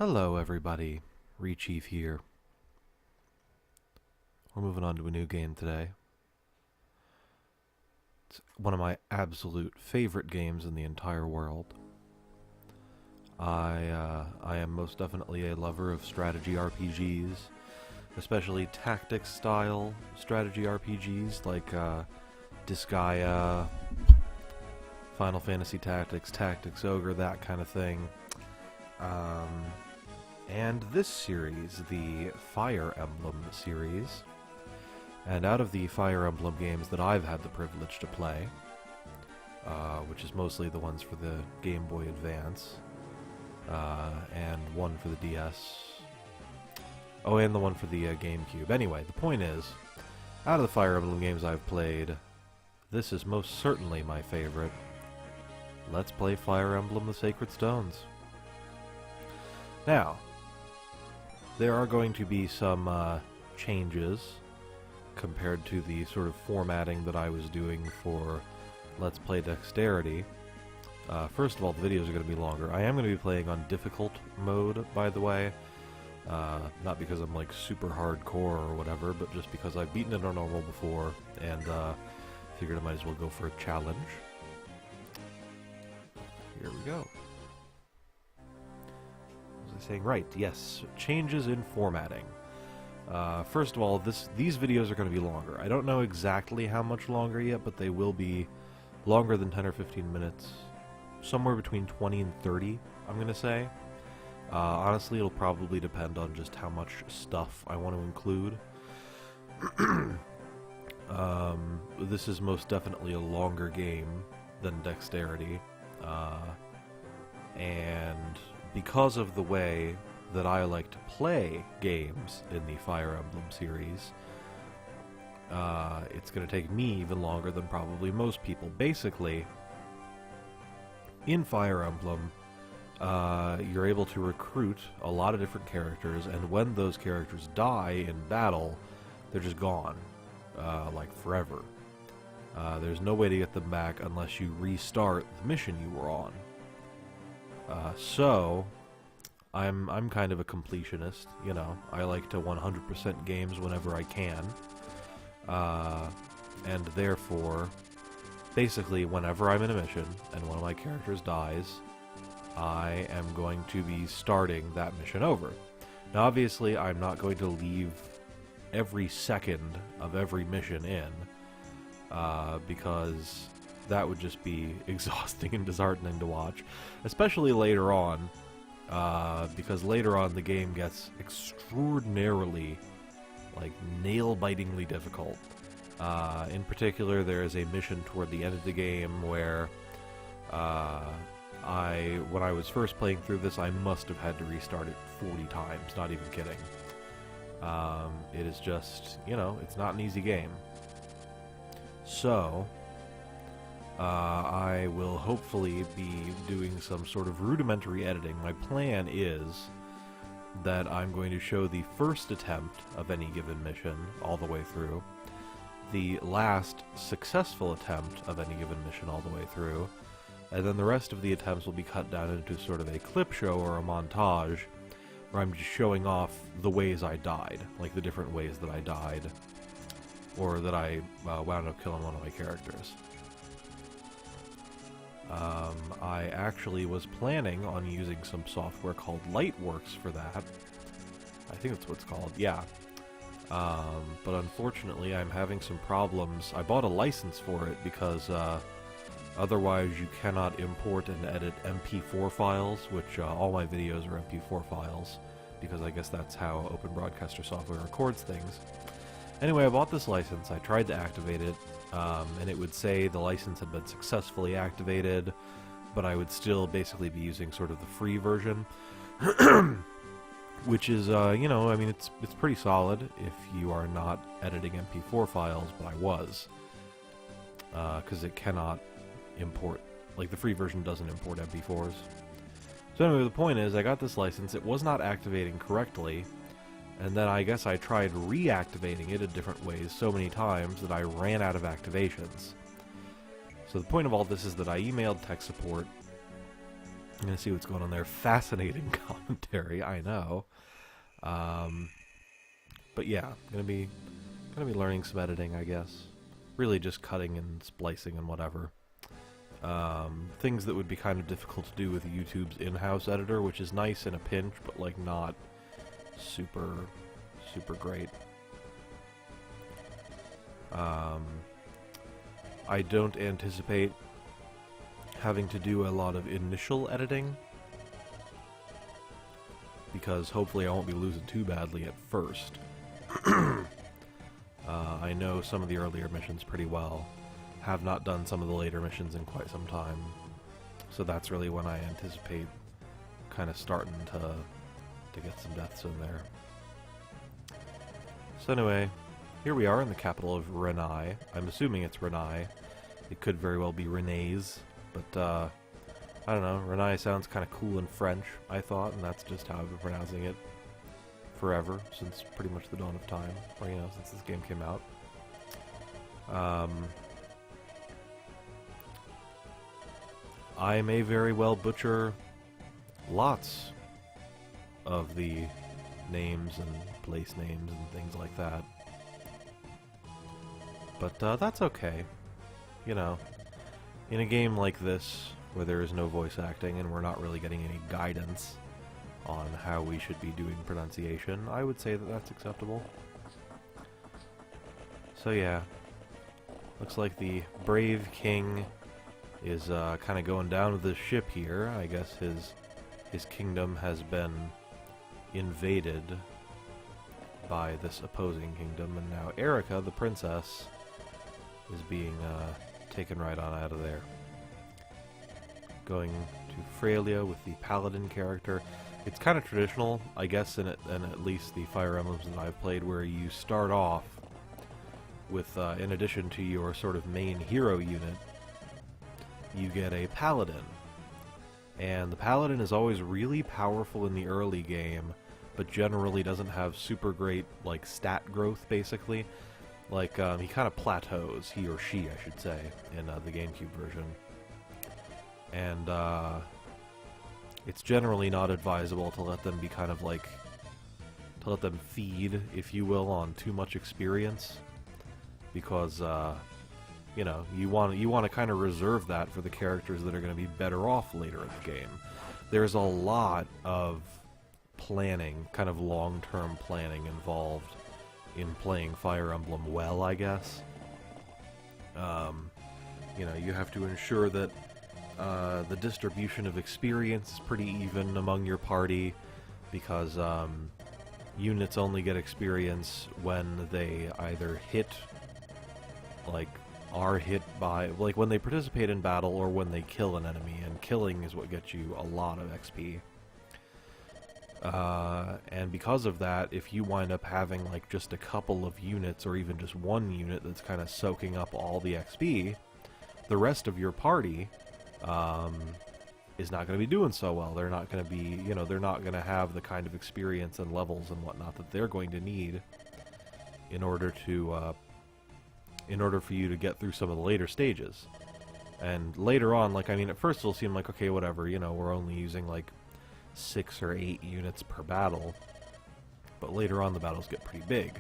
Hello everybody, Rechief here. We're moving on to a new game today. It's one of my absolute favorite games in the entire world. I am most definitely a lover of strategy RPGs, especially tactics-style strategy RPGs like Disgaea, Final Fantasy Tactics, Tactics Ogre, that kind of thing. And this series, the Fire Emblem series. And out of the Fire Emblem games that I've had the privilege to play, which is mostly the ones for the Gameboy Advance, and one for the DS. Oh, and the one for the GameCube. Anyway, the point is, out of the Fire Emblem games I've played, this is most certainly my favorite. Let's play Fire Emblem the Sacred Stones. Now, there are going to be some changes compared to the sort of formatting that I was doing for Let's Play Dexterity. First of all, the videos are going to be longer. I am going to be playing on difficult mode, by the way. Not because I'm like super hardcore or whatever, but just because I've beaten it on normal before, and figured I might as well go for a challenge. Here we go. Saying right, yes, changes in formatting. First of all, these videos are going to be longer. I don't know exactly how much longer yet, but they will be longer than 10 or 15 minutes. Somewhere between 20 and 30, I'm going to say. Honestly, it'll probably depend on just how much stuff I want to include. This is most definitely a longer game than Dexterity. And because of the way that I like to play games in the Fire Emblem series, it's going to take me even longer than probably most people. Basically, in Fire Emblem, you're able to recruit a lot of different characters, and when those characters die in battle, they're just gone, like forever. There's no way to get them back unless you restart the mission you were on. So, I'm kind of a completionist, you know. I like to 100% games whenever I can. And therefore, basically, whenever I'm in a mission and one of my characters dies, I am going to be starting that mission over. Now, obviously, I'm not going to leave every second of every mission in, because that would just be exhausting and disheartening to watch, especially later on, because later on the game gets extraordinarily, like, nail-bitingly difficult. In particular, there is a mission toward the end of the game where, when I was first playing through this, I must have had to restart it 40 times, not even kidding. It is just, you know, it's not an easy game. So, I will hopefully be doing some sort of rudimentary editing. My plan is that I'm going to show the first attempt of any given mission all the way through, the last successful attempt of any given mission all the way through, and then the rest of the attempts will be cut down into sort of a clip show or a montage where I'm just showing off the ways I died, like the different ways that I died, or that I wound up killing one of my characters. I actually was planning on using some software called Lightworks for that. I think that's what it's called, yeah. But unfortunately, I'm having some problems. I bought a license for it because otherwise you cannot import and edit MP4 files, which all my videos are MP4 files, because I guess that's how Open Broadcaster software records things. Anyway, I bought this license, I tried to activate it, and it would say the license had been successfully activated, but I would still basically be using sort of the free version, which is, you know, I mean, it's pretty solid if you are not editing MP4 files, but I was, because it cannot import, like the free version doesn't import MP4s. So anyway, the point is, I got this license, it was not activating correctly, and then I guess I tried reactivating it in different ways so many times that I ran out of activations. So the point of all this is that I emailed tech support, I'm gonna see what's going on there. Fascinating commentary, I know. But yeah, gonna be learning some editing, I guess. Really just cutting and splicing and whatever. Things that would be kind of difficult to do with YouTube's in-house editor, which is nice in a pinch, but like not super great. I don't anticipate having to do a lot of initial editing, because hopefully I won't be losing too badly at first. I know some of the earlier missions pretty well, have not done some of the later missions in quite some time, so that's really when I anticipate kind of starting to get some deaths in there. So anyway, here we are in the capital of Renai. I'm assuming it's Renai. It could very well be René's, but I don't know. Renai sounds kind of cool in French, I thought, and that's just how I've been pronouncing it forever, since pretty much the dawn of time, or since this game came out. I may very well butcher lots of the names and place names and things like that. But that's okay. In a game like this, where there is no voice acting and we're not really getting any guidance on how we should be doing pronunciation, I would say that that's acceptable. So yeah, looks like the brave king is kind of going down with the ship here. I guess his kingdom has been invaded by this opposing kingdom, and now Erica, the princess, is being taken right on out of there. Going to Freya with the paladin character. It's kind of traditional, I guess, in at least the Fire Emblems that I've played, where you start off with, in addition to your sort of main hero unit, you get a paladin. And the paladin is always really powerful in the early game, but generally doesn't have super great, like, stat growth, basically. Like, he kind of plateaus, he or she, I should say, in the GameCube version. And, it's generally not advisable to let them be kind of like, to let them feed, if you will, on too much experience. Because, you want to kind of reserve that for the characters that are going to be better off later in the game. There's a lot of planning, kind of long-term planning involved in playing Fire Emblem well, I guess. You have to ensure that the distribution of experience is pretty even among your party, because units only get experience when they either are hit by, like, when they participate in battle or when they kill an enemy, and killing is what gets you a lot of XP. And because of that, if you wind up having, like, just a couple of units, or even just one unit that's kind of soaking up all the XP, the rest of your party is not going to be doing so well. They're not going to be, they're not going to have the kind of experience and levels and whatnot that they're going to need in order for you to get through some of the later stages. And later on, at first it'll seem like, okay, whatever, we're only using, like, 6 or 8 units per battle, but later on the battles get pretty big.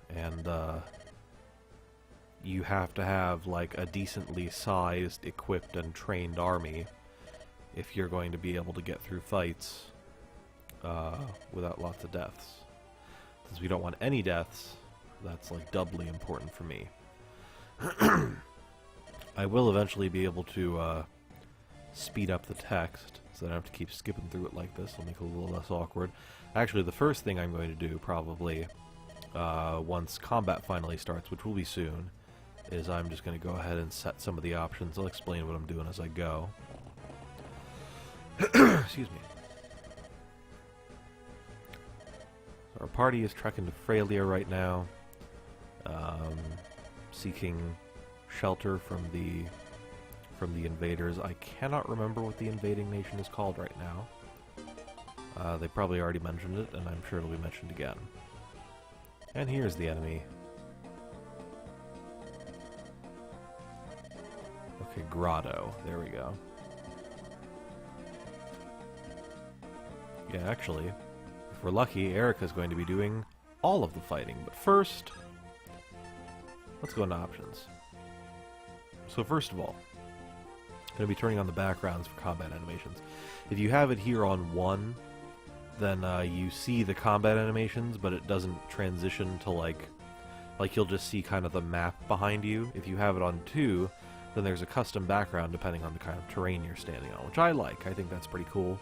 And, you have to have, like, a decently sized, equipped, and trained army if you're going to be able to get through fights without lots of deaths. Since we don't want any deaths, that's, like, doubly important for me. I will eventually be able to speed up the text, so I don't have to keep skipping through it like this. It'll make it a little less awkward. Actually, the first thing I'm going to do, probably, once combat finally starts, which will be soon, is I'm just going to go ahead and set some of the options. I'll explain what I'm doing as I go. Excuse me. So our party is trekking to Freya right now, seeking shelter from the invaders. I cannot remember what the invading nation is called right now. They probably already mentioned it, and I'm sure it'll be mentioned again. And here's the enemy. Okay, Grotto. There we go. Yeah, actually, if we're lucky, Erica's going to be doing all of the fighting. But first, let's go into options. So first of all, I'm going to be turning on the backgrounds for combat animations. If you have it here on 1, then you see the combat animations, but it doesn't transition to like you'll just see kind of the map behind you. If you have it on 2, then there's a custom background depending on the kind of terrain you're standing on, which I like. I think that's pretty cool.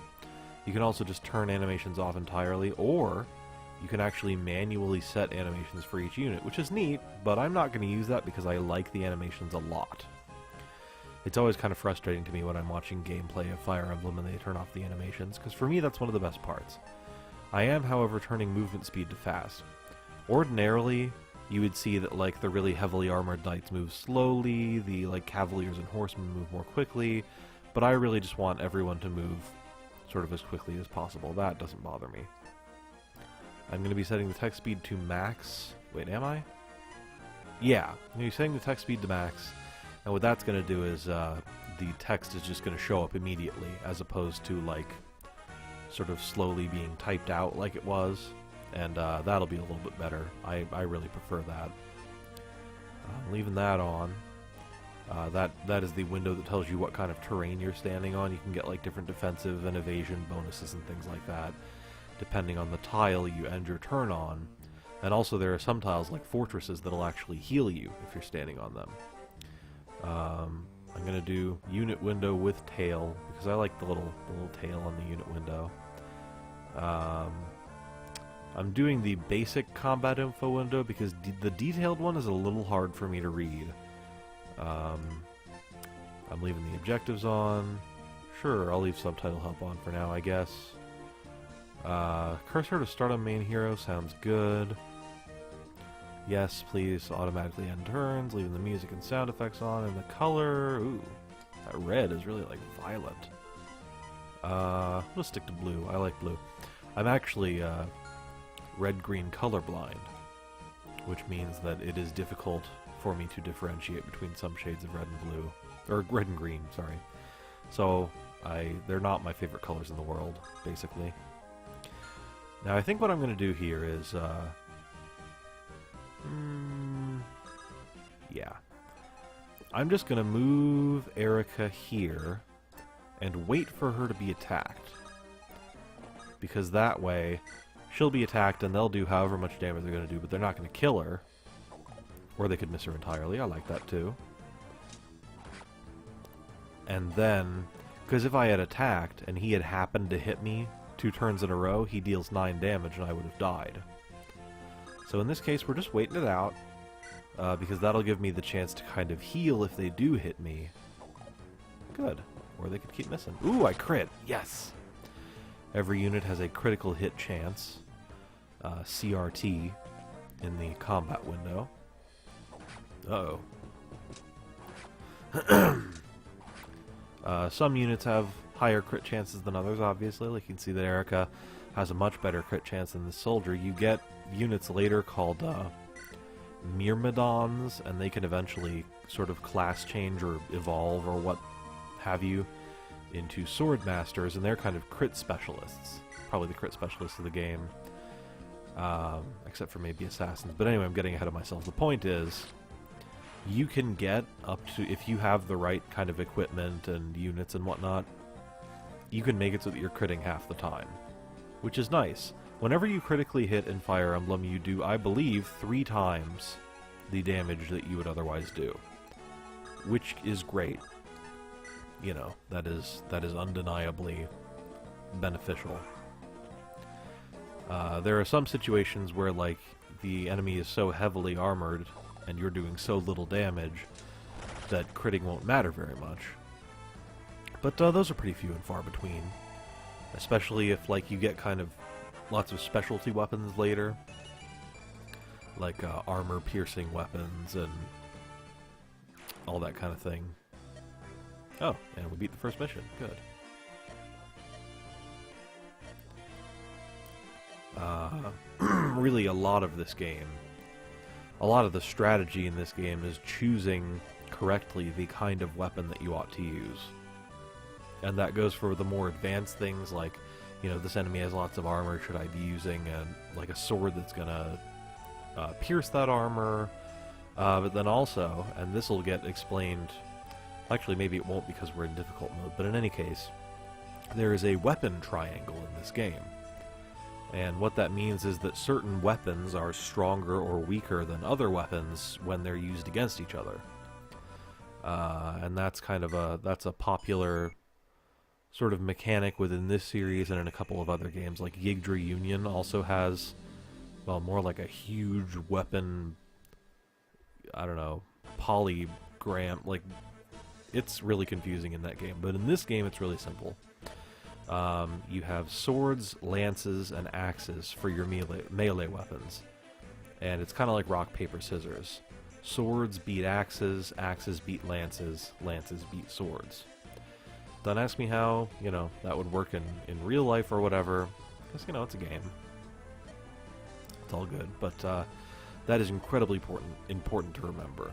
You can also just turn animations off entirely, or you can actually manually set animations for each unit, which is neat, but I'm not going to use that because I like the animations a lot. It's always kind of frustrating to me when I'm watching gameplay of Fire Emblem and they turn off the animations, because for me that's one of the best parts. I am, however, turning movement speed to fast. Ordinarily, you would see that like the really heavily armored knights move slowly, the like cavaliers and horsemen move more quickly, but I really just want everyone to move sort of as quickly as possible. That doesn't bother me. I'm going to be setting the text speed to max. Wait, am I? Yeah, I'm going to be setting the text speed to max, and what that's going to do is the text is just going to show up immediately, as opposed to like sort of slowly being typed out like it was, and that'll be a little bit better. I really prefer that. Leaving that on. That is the window that tells you what kind of terrain you're standing on. You can get like different defensive and evasion bonuses and things like that, depending on the tile you end your turn on. And also there are some tiles like fortresses that'll actually heal you if you're standing on them. I'm going to do unit window with tail, because I like the little tail on the unit window. I'm doing the basic combat info window because the detailed one is a little hard for me to read. I'm leaving the objectives on. Sure, I'll leave subtitle help on for now, I guess. Cursor to start on main hero sounds good. Yes, please automatically end turns, leaving the music and sound effects on, and the color, ooh, that red is really like violent. We'll stick to blue. I like blue. I'm actually red-green colorblind, which means that it is difficult for me to differentiate between some shades of red and blue, or red and green, sorry. So they're not my favorite colors in the world, basically. Now I think what I'm going to do here is, yeah. I'm just going to move Erica here and wait for her to be attacked. Because that way, she'll be attacked and they'll do however much damage they're going to do, but they're not going to kill her. Or they could miss her entirely. I like that too. And then, because if I had attacked and he had happened to hit me 2 turns in a row, he deals 9 damage and I would have died. So in this case, we're just waiting it out, because that'll give me the chance to kind of heal if they do hit me. Good. Or they could keep missing. Ooh, I crit! Yes! Every unit has a critical hit chance, CRT, in the combat window. Uh-oh. Some units have higher crit chances than others, obviously. Like you can see that Erica has a much better crit chance than the soldier. You get units later called Myrmidons, and they can eventually sort of class change or evolve or what have you into sword masters, and they're kind of crit specialists. Probably the crit specialists of the game, except for maybe assassins. But anyway, I'm getting ahead of myself. The point is, you can get up to, if you have the right kind of equipment and units and whatnot, you can make it so that you're critting half the time, which is nice. Whenever you critically hit in Fire Emblem, you do, I believe, 3 times the damage that you would otherwise do, which is great. You know, that is undeniably beneficial. There are some situations where, like, the enemy is so heavily armored and you're doing so little damage that critting won't matter very much. But those are pretty few and far between. Especially if, like, you get kind of lots of specialty weapons later. Like armor-piercing weapons and all that kind of thing. Oh, and we beat the first mission. Good. Really, a lot of this game, a lot of the strategy in this game is choosing correctly the kind of weapon that you ought to use. And that goes for the more advanced things like you know, this enemy has lots of armor, should I be using like a sword that's gonna pierce that armor? But then also, and this will get explained, actually maybe it won't because we're in difficult mode, but in any case, there is a weapon triangle in this game. And what that means is that certain weapons are stronger or weaker than other weapons when they're used against each other. And that's kind of a popular sort of mechanic within this series and in a couple of other games. Like Yggdra Union also has, well, more like a huge weapon, I don't know, polygram, like, it's really confusing in that game. But in this game, it's really simple. You have swords, lances, and axes for your melee weapons. And it's kind of like rock, paper, scissors. Swords beat axes, axes beat lances, lances beat swords. Don't ask me how, you know, that would work in real life or whatever, because, you know, it's a game. It's all good, but that is incredibly important to remember.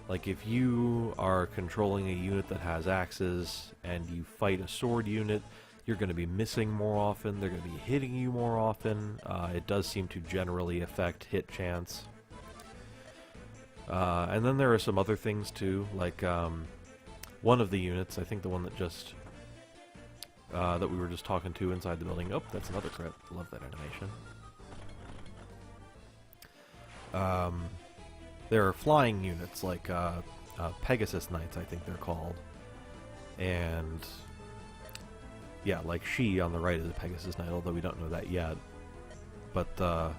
Like, if you are controlling a unit that has axes, and you fight a sword unit, you're going to be missing more often, they're going to be hitting you more often. It does seem to generally affect hit chance. And then there are some other things too, like one of the units, I think the one that just that we were just talking to inside the building. Oh, that's another crit. Love that animation. There are flying units like Pegasus Knights, I think they're called, and yeah, like she on the right is a Pegasus Knight, although we don't know that yet. But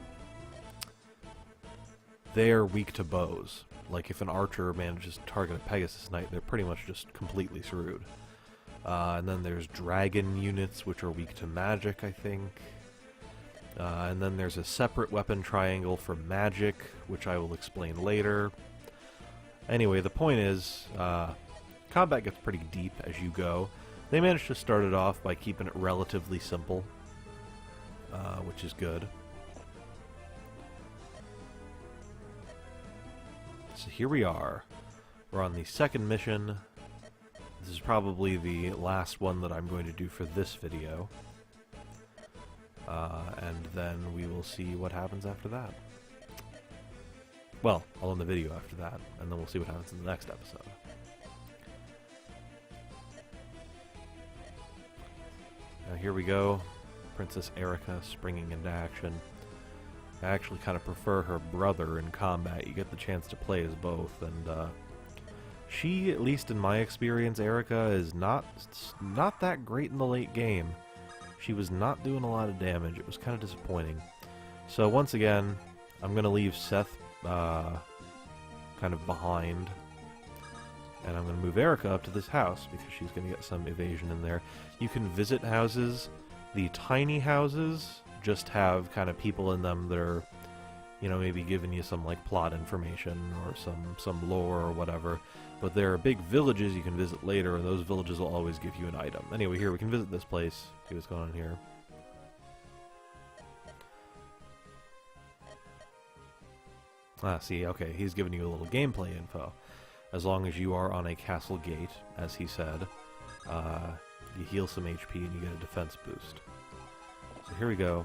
they're weak to bows. Like, if an archer manages to target a Pegasus Knight, they're pretty much just completely screwed. And then there's dragon units, which are weak to magic, I think. And then there's a separate weapon triangle for magic, which I will explain later. Anyway, the point is, combat gets pretty deep as you go. They managed to start it off by keeping it relatively simple, which is good. So here we are. We're on the second mission. This is probably the last one that I'm going to do for this video. And then we will see what happens after that. Well, I'll end the video after that, and then we'll see what happens in the next episode. Now here we go. Princess Erica springing into action. I actually kind of prefer her brother in combat. You get the chance to play as both, and she, at least in my experience, Erica, is not that great in the late game. She was not doing a lot of damage. It was kind of disappointing. So once again, I'm going to leave Seth kind of behind, and I'm going to move Erica up to this house because she's going to get some evasion in there. You can visit houses. The tiny houses just have kind of people in them that are, you know, maybe giving you some like plot information or some lore or whatever. But there are big villages you can visit later, and those villages will always give you an item. Anyway, here we can visit this place. See what's going on here. Ah, see, okay, he's giving you a little gameplay info. As long as you are on a castle gate, as he said, you heal some HP and you get a defense boost. So here we go.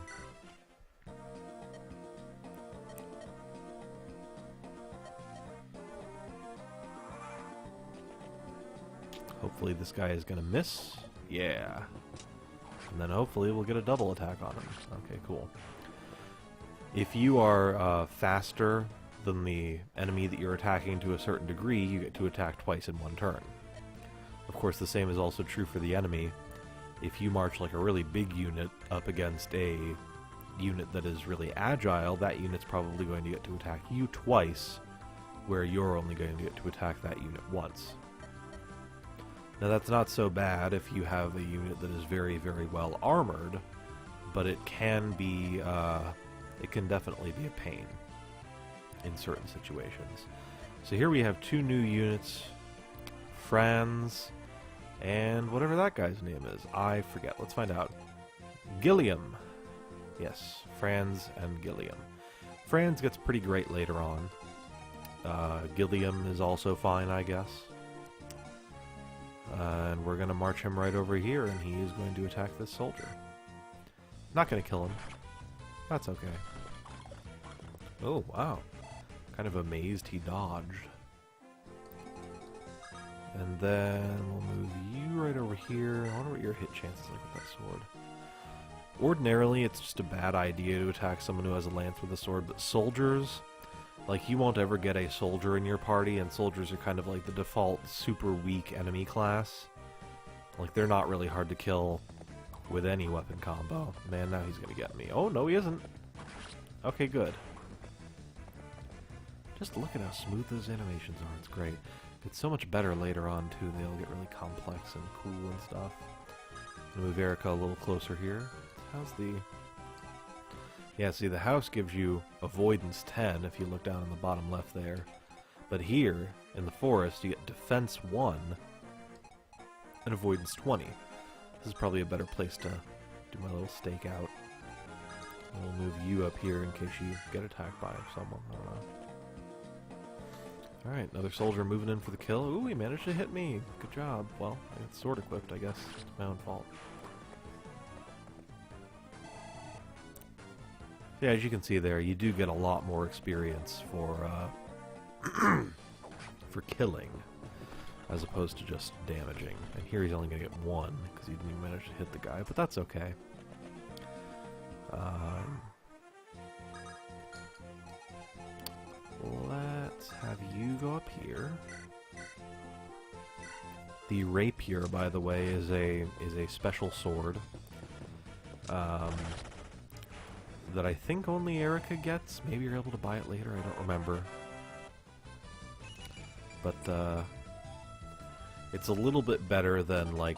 Hopefully this guy is gonna miss. Yeah. And then hopefully we'll get a double attack on him. Okay, cool. If you are faster than the enemy that you're attacking to a certain degree, you get to attack twice in one turn. Of course, the same is also true for the enemy. If you march like a really big unit up against a unit that is really agile, that unit's probably going to get to attack you twice, where you're only going to get to attack that unit once. Now that's not so bad if you have a unit that is very, very well armored, but it can be, it can definitely be a pain in certain situations. So here we have two new units, Franz, and whatever that guy's name is. I forget. Let's find out. Gilliam. Yes, Franz and Gilliam. Franz gets pretty great later on. Gilliam is also fine, I guess. And we're going to march him right over here, and he is going to attack this soldier. Not gonna kill him. That's okay. Oh, wow. Kind of amazed he dodged. And then we'll move you right over here. I wonder what your hit chances are with that sword. Ordinarily, it's just a bad idea to attack someone who has a lance with a sword, but soldiers, like, you won't ever get a soldier in your party, and soldiers are kind of like the default super weak enemy class. Like, they're not really hard to kill with any weapon combo. Man, now he's gonna get me. Oh, no, he isn't. Okay, good. Just look at how smooth those animations are. It's great. It's so much better later on, too. They'll get really complex and cool and stuff. I'm gonna move Erica a little closer here. How's the... Yeah, see, the house gives you avoidance 10 if you look down in the bottom left there. But here, in the forest, you get defense 1 and avoidance 20. This is probably a better place to do my little stakeout. We'll move you up here in case you get attacked by someone. I don't know. Alright, another soldier moving in for the kill. Ooh, he managed to hit me. Good job. Well, it's sword equipped, I guess. It's my own fault. Yeah, as you can see there, you do get a lot more experience for for killing, as opposed to just damaging. And here he's only going to get 1, because he didn't even manage to hit the guy, but that's okay. Let's have you go up here. The rapier, by the way, is a special sword that I think only Erica gets. Maybe you're able to buy it later. I don't remember. But it's a little bit better than like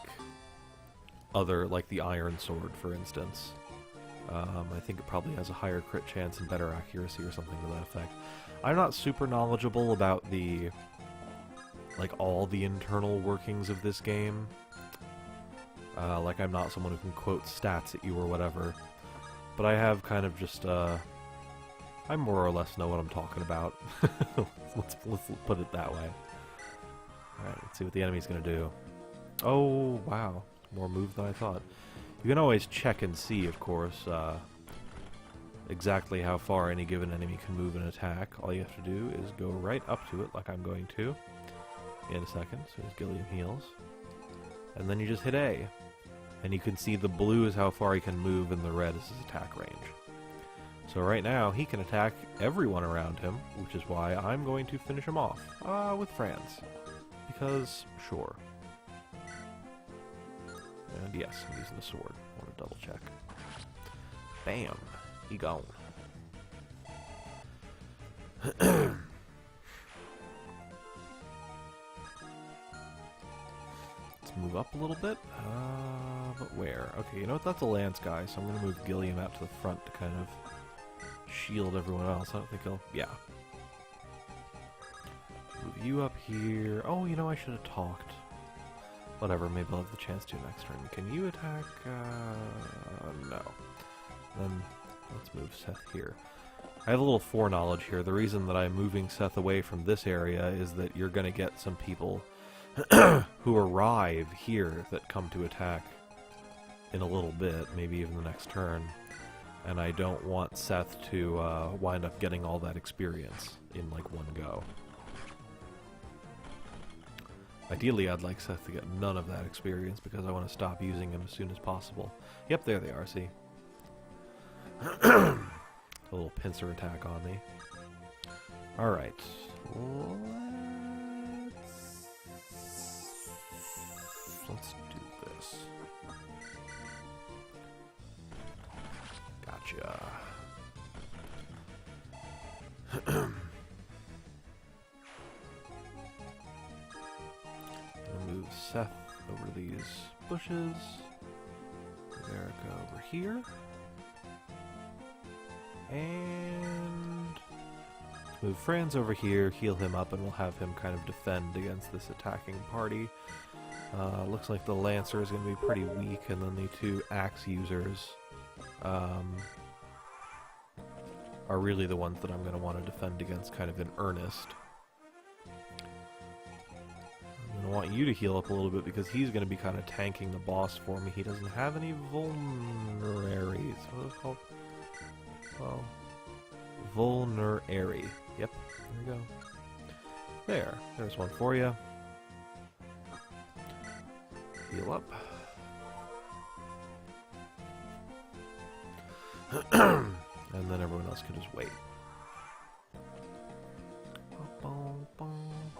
the iron sword, for instance. I think it probably has a higher crit chance and better accuracy or something to that effect. I'm not super knowledgeable about the, like, all the internal workings of this game. Like, I'm not someone who can quote stats at you or whatever. But I have kind of just, I more or less know what I'm talking about. let's put it that way. Alright, let's see what the enemy's gonna do. Oh, wow. More moves than I thought. You can always check and see, of course, exactly how far any given enemy can move and attack. All you have to do is go right up to it, like I'm going to, in a second, so as Gilliam heals. And then you just hit A. And you can see the blue is how far he can move, and the red is his attack range. So right now, he can attack everyone around him, which is why I'm going to finish him off, with Franz. Because, sure. And yes, I'm using the sword. I want to double check. Bam! He gone. Let's move up a little bit. But where? Okay, you know what? That's a lance guy, so I'm going to move Gilliam out to the front to kind of shield everyone else. I don't think he'll... Yeah. Move you up here. Oh, you know, I should have talked. Whatever, maybe I'll have the chance to next turn. Can you attack? No. Then let's move Seth here. I have a little foreknowledge here. The reason that I'm moving Seth away from this area is that you're going to get some people who arrive here that come to attack in a little bit, maybe even the next turn. And I don't want Seth to wind up getting all that experience in, like, one go. Ideally, I'd like Seth to get none of that experience because I want to stop using him as soon as possible. Yep, there they are, see? A little pincer attack on me. Alright. Let's do this. Gotcha. Move Seth over these bushes. Erica over here. And move Franz over here, heal him up, and we'll have him kind of defend against this attacking party. Looks like the Lancer is going to be pretty weak, and then the two axe users are really the ones that I'm going to want to defend against kind of in earnest. I want you to heal up a little bit because he's going to be kind of tanking the boss for me. He doesn't have any vulneraries. vulnerary. Yep, there we go. There's one for you. Heal up. And then everyone else can just wait.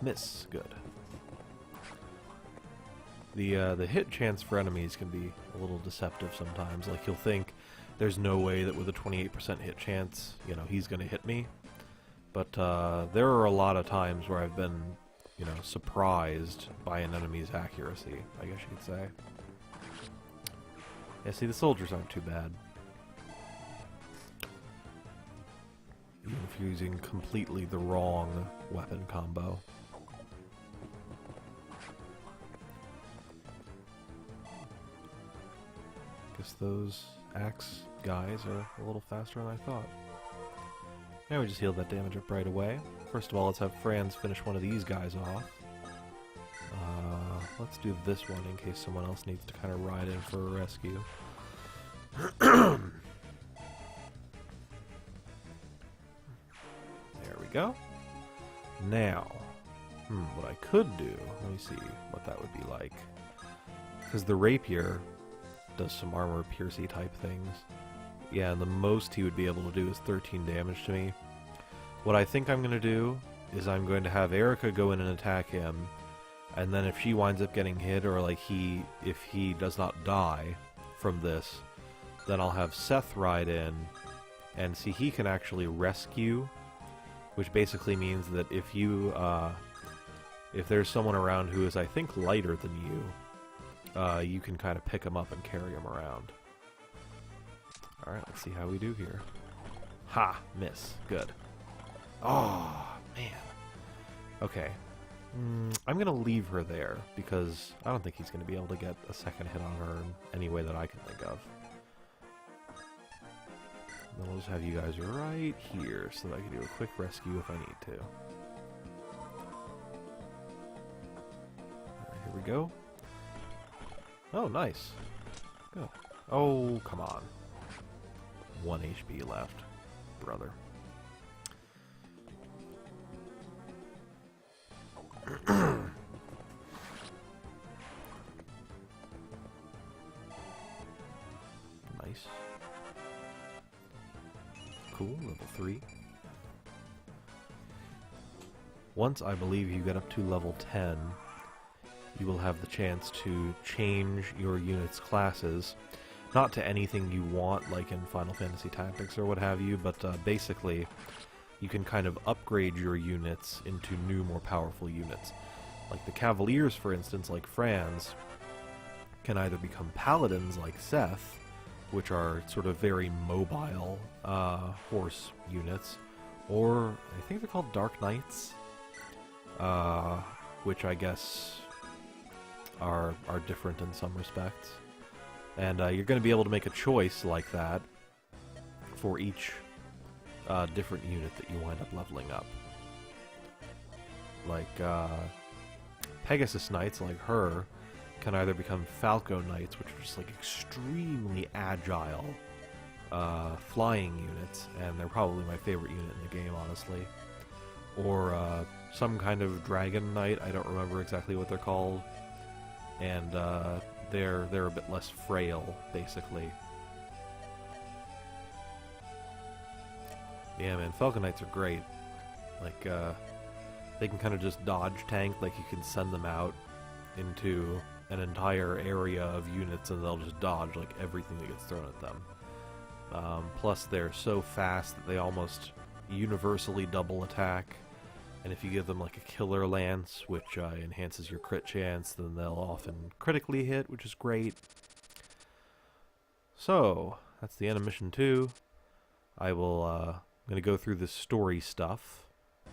Miss. Good. The hit chance for enemies can be a little deceptive sometimes. Like, you'll think there's no way that with a 28% hit chance, you know, he's going to hit me. But there are a lot of times where I've been, you know, surprised by an enemy's accuracy, I guess you could say. Yeah, see, the soldiers aren't too bad. Even if you're using completely the wrong weapon combo. Guess those axe guys are a little faster than I thought. Now we just healed that damage up right away. First of all, let's have Franz finish one of these guys off. Let's do this one in case someone else needs to kind of ride in for a rescue. There we go. Now, what I could do, let me see what that would be like. Because the rapier does some armor piercy type things. Yeah, and the most he would be able to do is 13 damage to me. What I think I'm going to do is I'm going to have Erica go in and attack him, and then if she winds up getting hit, or like if he does not die from this, then I'll have Seth ride in, and see, he can actually rescue, which basically means that if you, if there's someone around who is, I think, lighter than you, you can kind of pick him up and carry him around. Alright, let's see how we do here. Ha! Miss. Good. Oh, man. Okay. I'm going to leave her there, because I don't think he's going to be able to get a second hit on her in any way that I can think of. Then I'll just have you guys right here, so that I can do a quick rescue if I need to. Alright, here we go. Oh, nice. Good. Oh, come on. 1 HP left, brother. Nice. Cool, level 3. Once I believe you get up to level 10, you will have the chance to change your unit's classes. Not to anything you want, like in Final Fantasy Tactics or what have you, but basically, you can kind of upgrade your units into new, more powerful units. Like the Cavaliers, for instance, like Franz, can either become Paladins like Seth, which are sort of very mobile horse units, or I think they're called Dark Knights, which I guess are different in some respects. And you're going to be able to make a choice like that for each different unit that you wind up leveling up. Like, Pegasus Knights, like her, can either become Falco Knights, which are just like extremely agile flying units, and they're probably my favorite unit in the game, honestly. Or some kind of Dragon Knight, I don't remember exactly what they're called. And they're a bit less frail, basically. Yeah, man, Falcon Knights are great. Like, they can kind of just dodge tank, like you can send them out into an entire area of units and they'll just dodge, like, everything that gets thrown at them. Plus, they're so fast that they almost universally double attack. And if you give them like a killer lance, which enhances your crit chance, then they'll often critically hit, which is great. So, that's the end of Mission 2. I'm going to go through the story stuff,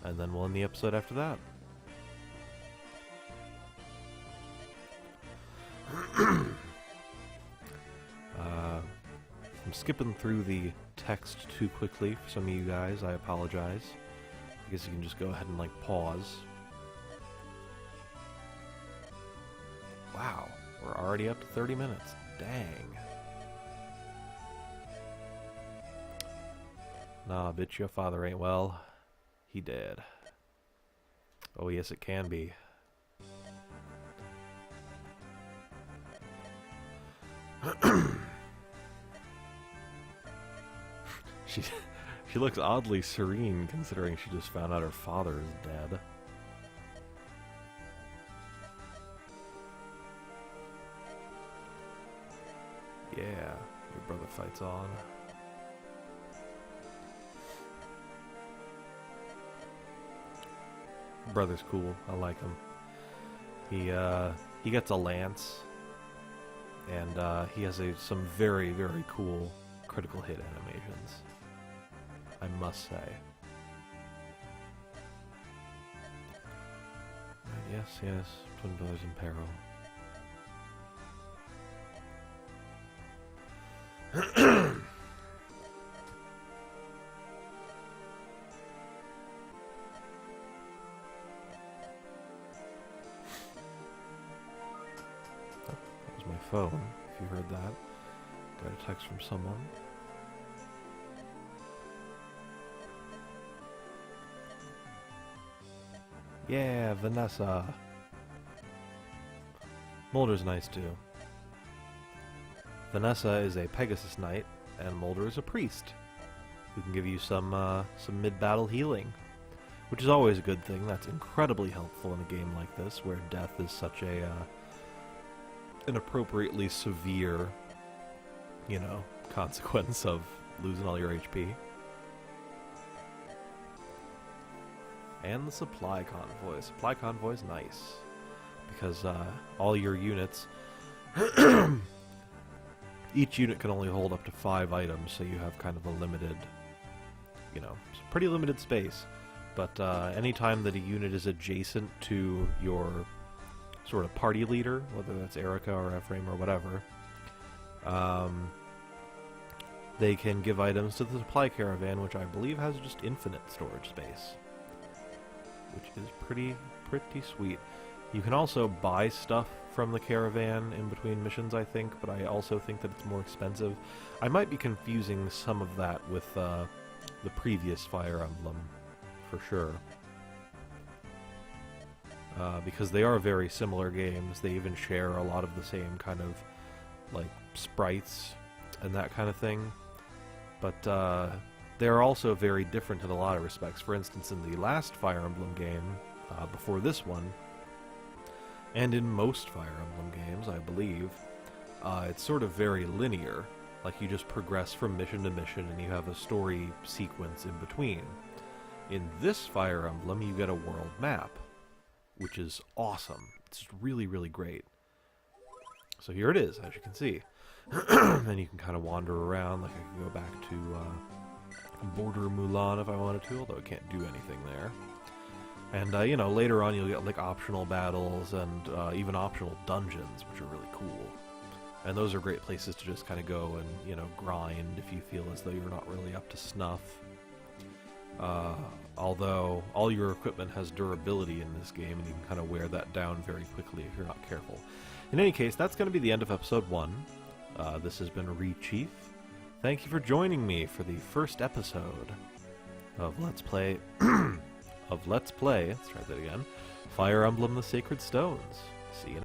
and then we'll end the episode after that. I'm skipping through the text too quickly for some of you guys. I apologize. I guess you can just go ahead and, like, pause. Wow, we're already up to 30 minutes. Dang. Nah, bitch, your father ain't well. He dead. Oh, yes, it can be. She looks oddly serene considering she just found out her father is dead. Yeah, your brother fights on. Brother's cool. I like him. He gets a lance, and he has some very, very cool critical hit animations, I must say. Yes, yes, twin brothers in peril. That was my phone, if you heard that. Got a text from someone. Yeah, Vanessa. Mulder's nice too. Vanessa is a Pegasus Knight, and Mulder is a priest, who can give you some mid-battle healing, which is always a good thing. That's incredibly helpful in a game like this, where death is such an appropriately severe, consequence of losing all your HP. And the supply convoy. Supply convoy is nice, because all your units, each unit can only hold up to 5 items, so you have kind of a limited, pretty limited space. But anytime that a unit is adjacent to your sort of party leader, whether that's Erica or Ephraim or whatever, they can give items to the supply caravan, which I believe has just infinite storage space, which is pretty sweet. You can also buy stuff from the caravan in between missions, I think, but I also think that it's more expensive. I might be confusing some of that with the previous Fire Emblem, for sure. Because they are very similar games. They even share a lot of the same kind of, sprites and that kind of thing. But, they're also very different in a lot of respects. For instance, in the last Fire Emblem game, before this one, and in most Fire Emblem games, I believe, it's sort of very linear. Like, you just progress from mission to mission, and you have a story sequence in between. In this Fire Emblem, you get a world map, which is awesome. It's really, really great. So here it is, as you can see. And you can kind of wander around, like I can go back to Border Mulan if I wanted to, although I can't do anything there. And, later on you'll get, optional battles and even optional dungeons, which are really cool. And those are great places to just kind of go and, grind if you feel as though you're not really up to snuff. Although all your equipment has durability in this game, and you can kind of wear that down very quickly if you're not careful. In any case, that's going to be the end of Episode 1. This has been Rechief. Thank you for joining me for the first episode of Let's Play... let's try that again. Fire Emblem: The Sacred Stones. See you